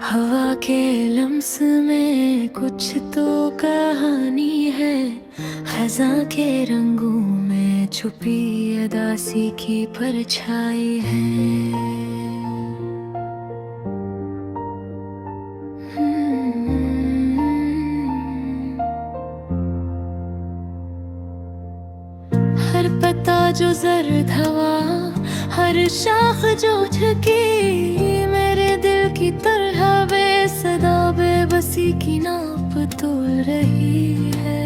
हवा के लम्स में कुछ तो कहानी है। खज़ां के रंगों में छुपी अदासी की परछाई है। हर पत्ता जो जर्द हवा, हर शाख जो झुकी, मेरे दिल की तरह बेसदा बेबसी की नाप तोल रही है।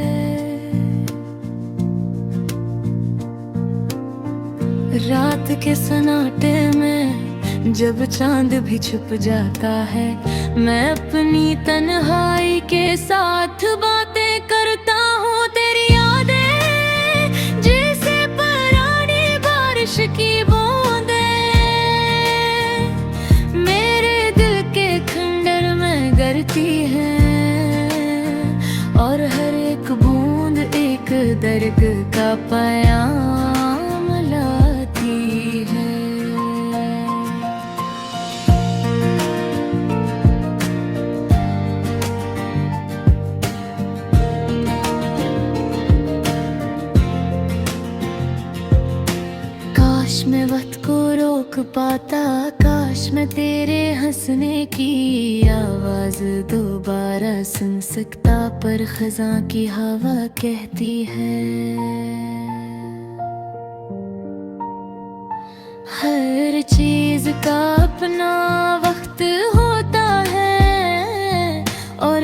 रात के सन्नाटे में जब चांद भी छुप जाता है, मैं अपनी तन्हाई के साथ बातें करता हूँ। तेरी यादें जैसे पुरानी बारिश की बूंदें, मेरे दिल के खंडर में गिरती हैं, और हर एक बूंद एक दर्द का पैगाम लाती है। काश मैं वक्त को रोक पाता, काश मैं तेरे हंसने की आवाज दोबारा सुन सकता, पर खज़ां की हवा कहती है हर चीज का अपना वक्त होता है, और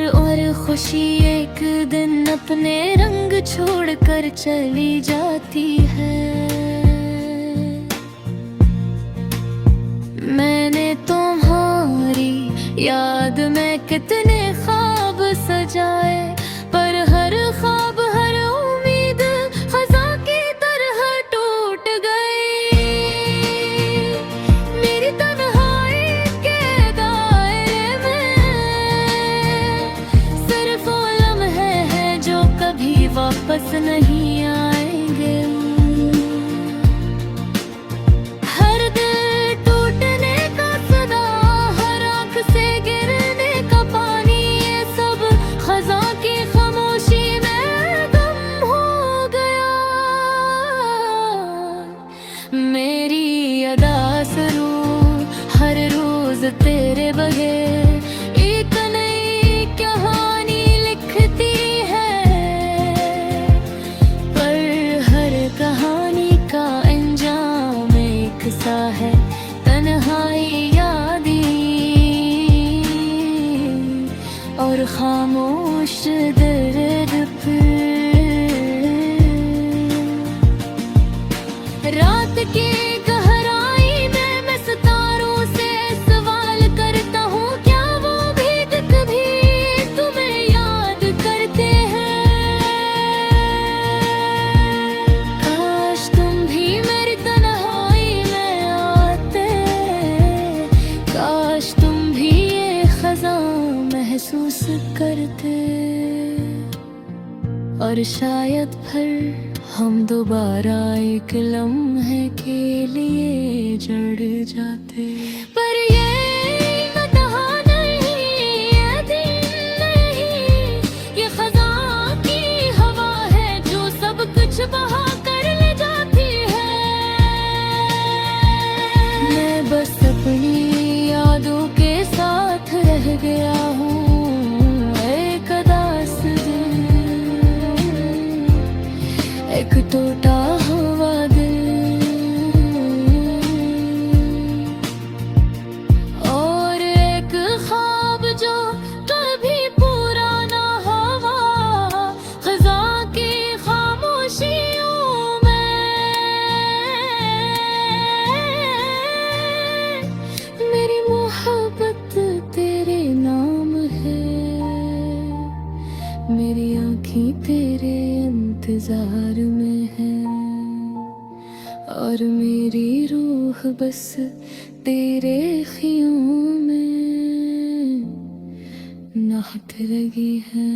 खुशी एक दिन अपने रंग छोड़कर चली जाती है। मैंने तुम्हारी याद में कितने ख्वाब सजाए, पर हर ख्वाब हर उम्मीद खज़ां की तरह टूट गई। मेरी तन्हाई के दायरे में सिर्फ वो लम्हे हैं जो कभी वापस नहीं आएंगे। मेरी अदा सरूर हर रोज तेरे बगैर एक नई कहानी लिखती है, पर हर कहानी का अंजाम एक सा है। तन्हाई यादें और खामोश दर्द पे रात की गहराई में मैं सितारों से सवाल करता हूँ, क्या वो भी कभी तुम्हें याद करते हैं? काश तुम भी मेरी तन्हाई में आते, काश तुम भी ये खज़ां महसूस करते, और शायद फिर हम दोबारा एक लम्हे के लिए जड़ जाते। पर ये कहा नहीं, ये दिन नहीं, ये खज़ां की हवा है जो सब कुछ बहा कर ले जाती है। मैं बस अपनी यादों के साथ रह गया हूँ, एक उदास दिल, एक टूटा हुआ दिल, और एक ख्वाब जो कभी पूरा ना हुआ। खज़ां की खामोशियों में मेरी मोहब्बत तेरे नाम है, मेरी आँखें तेरे इंतजार में है, और मेरी रूह बस तेरे ख़ियों में नाहक लगी है।